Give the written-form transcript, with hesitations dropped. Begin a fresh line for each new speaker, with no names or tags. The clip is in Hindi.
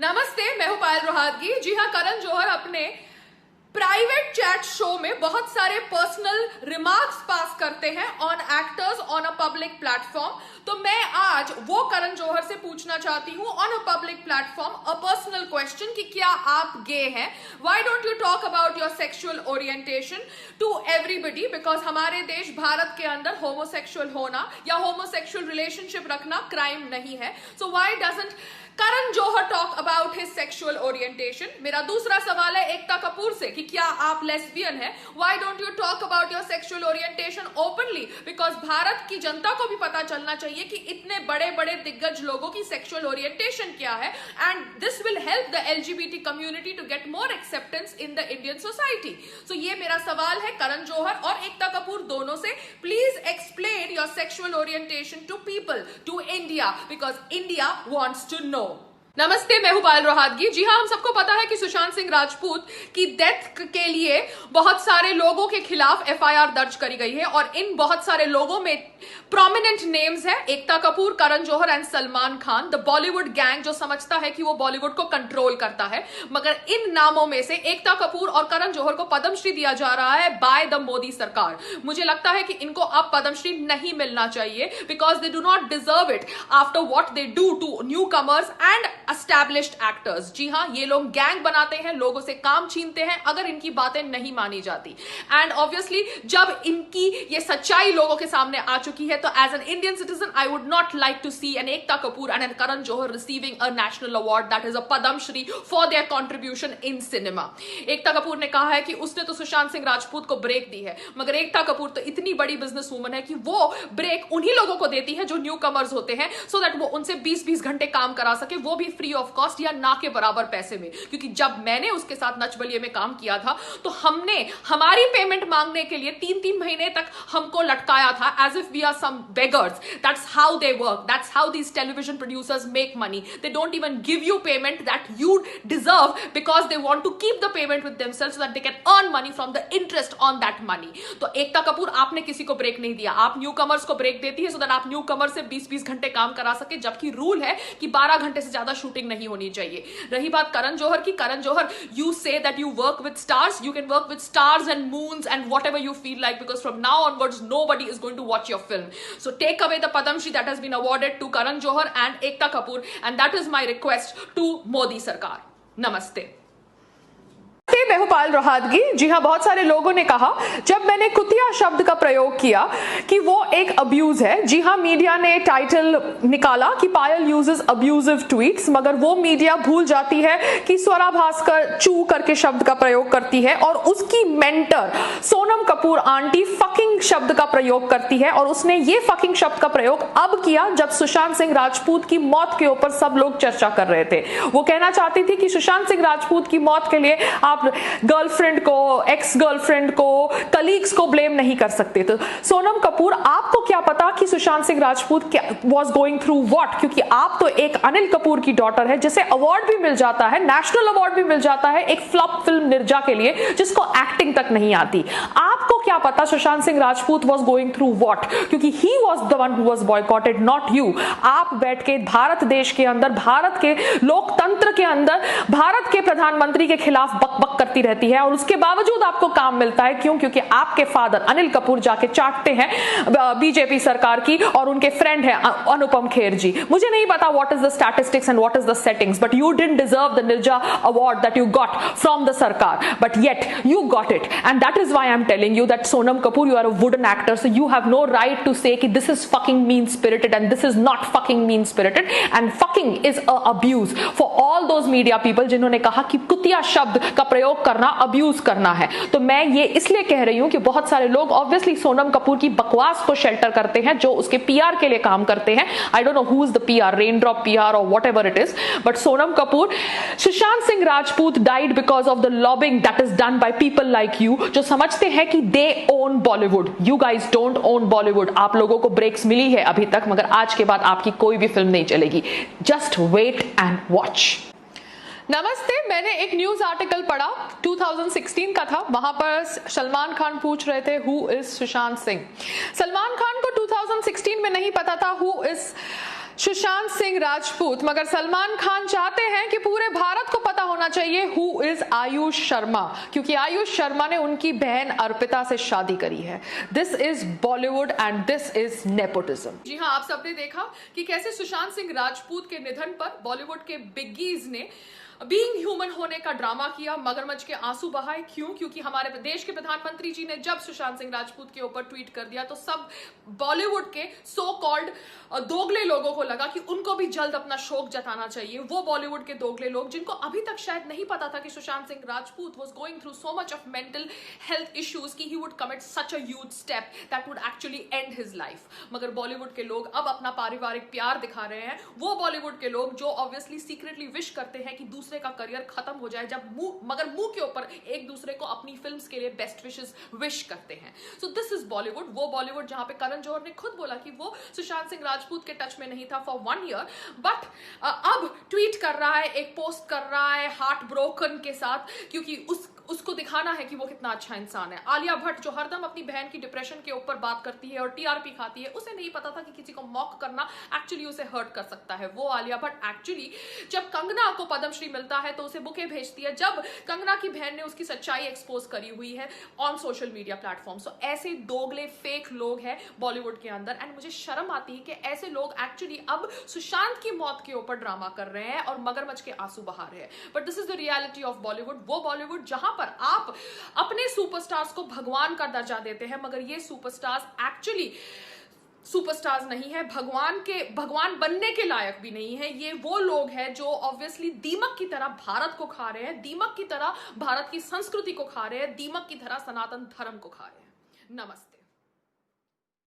नमस्ते, मैं हूं पायल रोहातगी। जी हाँ, करण जौहर अपने प्राइवेट चैट शो में बहुत सारे पर्सनल रिमार्क्स पास करते हैं on actors on a public platform. तो मैं आज वो करण जौहर से पूछना चाहती हूँ on a public platform a personal question कि क्या आप गे हैं? Why don't you talk about your sexual orientation to everybody? Because हमारे देश भारत के अंदर होमोसेक्सुअल होना या होमोसेक्सुअल रिलेशनशिप रखना क्राइम नहीं है। So why doesn't Karan Johar talk about his sexual orientation? मेरा दूसरा सवाल है एकता कपूर से कि क्या आप लेस्बियन हैं? Why don't you talk about your sexual orientation openly? Because Bharat की जनता को भी पता चलना चाहिए कि इतने बड़े बड़े दिग्गज लोगों की सेक्सुअल ओरिएंटेशन क्या है, and this will help the LGBT community to get more acceptance in the Indian society. So ये मेरा सवाल है करण जौहर और एकता कपूर दोनों से। Please explain your sexual orientation to people, to India, because India wants to know. नमस्ते, मैं हूं पायल रोहातगी। जी हाँ, हम सबको पता है कि सुशांत सिंह राजपूत की डेथ के लिए बहुत सारे लोगों के खिलाफ एफआईआर दर्ज करी गई है और इन बहुत सारे लोगों में प्रोमिनेंट नेम्स है Ekta Kapoor, Karan Johar and Salman Khan, the Bollywood gang जो समझता है कि वो बॉलीवुड को कंट्रोल करता है। मगर इन नामों में से एकता कपूर और करण जौहर को पद्मश्री दिया जा रहा है बाय द मोदी सरकार। मुझे लगता है कि इनको अब पद्मश्री नहीं मिलना चाहिए because they do not deserve it after what they do to newcomers and established actors. जी हाँ, ये लोग गैंग बनाते हैं, लोगों से काम छीनते हैं अगर इनकी बातें नहीं मानी जाती। एंड ऑब्वियसली जब इनकी ये सच्चाई लोगों के सामने आ चुकी है तो as an Indian citizen I would not like to see an Ekta Kapoor and an Karan Johar receiving a national award that is a Padmashri for their contribution in cinema. Ekta Kapoor ने कहा है कि उसने तो सुशांत सिंह राजपूत को ब्रेक दी है, मगर एकता कपूर तो इतनी बड़ी बिजनेस वूमन है कि वो ब्रेक उन्हीं लोगों को देती है जो न्यू कमर्स होते हैं, सो दैट वो उनसे 20-20 घंटे काम करा सके, वो भी फ्री ऑफ कॉस्ट या ना के बराबर पैसे में। क्योंकि जब मैंने उसके साथ नच बलिए में काम किया था तो हमने हमारी पेमेंट मांगने के लिए 3-3 महीने तक हमको लटकाया था, as if we are some beggars. That's how they work, that's how these television producers make money. They don't even give you payment that you deserve because they want to keep the payment with themselves so that they can earn money from the interest on that money. तो एकता कपूर, आपने किसी को ब्रेक नहीं दिया, आप न्यू कमर्स को ब्रेक देती है सो दैट आप न्यू कमर से 20-20 घंटे काम करा सके, जबकि रूल है कि 12 घंटे से ज्यादा शूटिंग नहीं होनी चाहिए। रही बात करण जौहर की, Karan Johar, you say that you work with stars, you can work with stars and moons and whatever you feel like, because from now onwards nobody is going to watch your film. So take away the Padmashri that has been awarded to Karan Johar and Ekta Kapoor, and that is my request to Modi Sarkar. Namaste. मैं हूं पायल रोहातगी। जी हाँ, बहुत सारे लोगों ने कहा जब मैंने कुतिया शब्द का प्रयोग किया कि वो एक अब्यूज है। जी हाँ, मीडिया ने टाइटल निकाला कि पायल यूजेस अब्यूजिव ट्वीट्स, मगर वो मीडिया भूल जाती है कि स्वरा भास्कर चू करके शब्द का प्रयोग करती है और उसकी mentor Sonam Kapoor aunty fucking शब्द का प्रयोग करती है, और उसने ये फकिंग शब्द का प्रयोग अब किया जब सुशांत सिंह राजपूत की मौत के ऊपर सब लोग चर्चा कर रहे थे। वो कहना चाहती थी कि सुशांत सिंह राजपूत की मौत के लिए आप गर्लफ्रेंड को, एक्स गर्लफ्रेंड को, कलीग्स को ब्लेम नहीं कर सकते। तो सोनम कपूर, आपको क्या पता कि Sushant Singh Rajput was going through what? क्योंकि आप तो एक अनिल कपूर की डॉटर है जिसे अवार्ड भी मिल जाता है, नेशनल अवार्ड भी मिल जाता है एक फ्लॉप फिल्म निर्जा के लिए जिसको एक्टिंग तक नहीं आती। आपको क्या पता Sushant Singh Rajput was going through what? क्योंकि he was the one who was boycotted, not you. आप बैठ के भारत देश के अंदर, भारत के लोकतंत्र के अंदर भारत के प्रधानमंत्री के खिलाफ बकबक करती रहती है और उसके बावजूद आपको काम मिलता है। क्यों? क्योंकि आपके फादर अनिल कपूर जाके चाटते हैं बीजेपी सरकार की और उनके फ्रेंड है अनुपम खेर जी। मुझे नहीं पता what is the statistics and what is the settings, but you didn't deserve the Neerja award that you got from the sarkar, but yet you got it, and that is why I'm telling you that Sonam Kapoor, you are a wooden actor, so you have no right to say कि this is fucking mean spirited and this is not fucking mean spirited, and fucking is a abuse for all those media people जिन्होंने कहा कि कुतिया शब्द का प्रयोग करना अब्यूज करना है। तो मैं ये इसलिए कह रही हूं कि बहुत सारे लोग ऑब्वियसली सोनम कपूर की बकवास को शेल्टर करते हैं जो उसके पीआर के लिए काम करते हैं। I don't know who is the PR, raindrop PR और whatever it is, but Sonam Kapoor, Sushant Singh Rajput died because of the lobbying that is done by people like you जो समझते हैं कि they own Bollywood. You guys don't own Bollywood. आप लोगों को ब्रेक्स मिली है अभी तक, मगर आज के बाद आपकी कोई भी फिल्म नहीं चलेगी। Just wait and watch. नमस्ते, मैंने एक न्यूज आर्टिकल पढ़ा 2016 का था। वहां पर सलमान खान पूछ रहे थे हु इज सुशांत सिंह। सलमान खान को 2016 में नहीं पता था हु इज सुशांत सिंह राजपूत, मगर सलमान खान चाहते हैं कि पूरे भारत को पता होना चाहिए हु इज आयुष शर्मा, क्योंकि आयुष शर्मा ने उनकी बहन अर्पिता से शादी करी है। This is Bollywood and this is nepotism. जी हां, आप सबने देखा कि कैसे सुशांत सिंह राजपूत के निधन पर बॉलीवुड के बिग्गीज ने बीइंग ह्यूमन होने का ड्रामा किया, मगरमच्छ के आंसू बहाए। क्यों? क्योंकि हमारे देश के प्रधानमंत्री जी ने जब सुशांत सिंह राजपूत के ऊपर ट्वीट कर दिया तो सब बॉलीवुड के सो कॉल्ड दोगले लोगों को लगा कि उनको भी जल्द अपना शोक जताना चाहिए। वो बॉलीवुड के दोगले लोग जिनको अभी तक शायद नहीं पता था कि Sushant Singh Rajput was going through so much of mental health issues कि he would commit such a huge step that would actually end his life. मगर बॉलीवुड के लोग अब अपना पारिवारिक प्यार दिखा रहे हैं। वो बॉलीवुड के लोग जो ऑब्वियसली सीक्रेटली विश करते हैं कि दूसरे का करियर खत्म हो जाए, जब मुंह के ऊपर एक दूसरे को अपनी फिल्म्स के लिए बेस्ट विशेस विश करते हैं। सो दिस इज बॉलीवुड, वो बॉलीवुड जहां पे करण जौहर ने खुद बोला कि वो सुशांत सिंह राजपूत के टच में नहीं था फॉर 1 ईयर, बट अब ट्वीट कर रहा है, एक पोस्ट कर रहा है हार्ट ब्रोकन के साथ, क्योंकि उसको दिखाना है कि वो कितना अच्छा इंसान है। आलिया भट्ट जो हरदम अपनी बहन की डिप्रेशन के ऊपर बात करती है और टीआरपी खाती है, उसे नहीं पता था कि किसी को मॉक करना एक्चुअली उसे हर्ट कर सकता है। वो आलिया भट्ट एक्चुअली जब कंगना को पद्मश्री मिलता है तो उसे बुके भेजती है, जब कंगना की बहन ने उसकी सच्चाई एक्सपोज करी हुई है ऑन सोशल मीडिया प्लेटफॉर्म। सो ऐसे दोगले फेक लोग हैं बॉलीवुड के अंदर, एंड मुझे शर्म आती है कि ऐसे लोग एक्चुअली अब सुशांत की मौत के ऊपर ड्रामा कर रहे हैं और मगरमच्छ के आंसू बहा रहे हैं। But this is the reality of Bollywood, वो बॉलीवुड जहां पर आप अपने सुपरस्टार्स को भगवान का दर्जा देते हैं, मगर ये सुपरस्टार्स एक्चुअली सुपरस्टार्स नहीं है, भगवान बनने के लायक भी नहीं है। ये वो लोग हैं जो ऑब्वियसली दीमक की तरह भारत को खा रहे हैं, दीमक की तरह भारत की संस्कृति को खा रहे हैं, दीमक की तरह सनातन धर्म को खा रहे हैं। नमस्ते।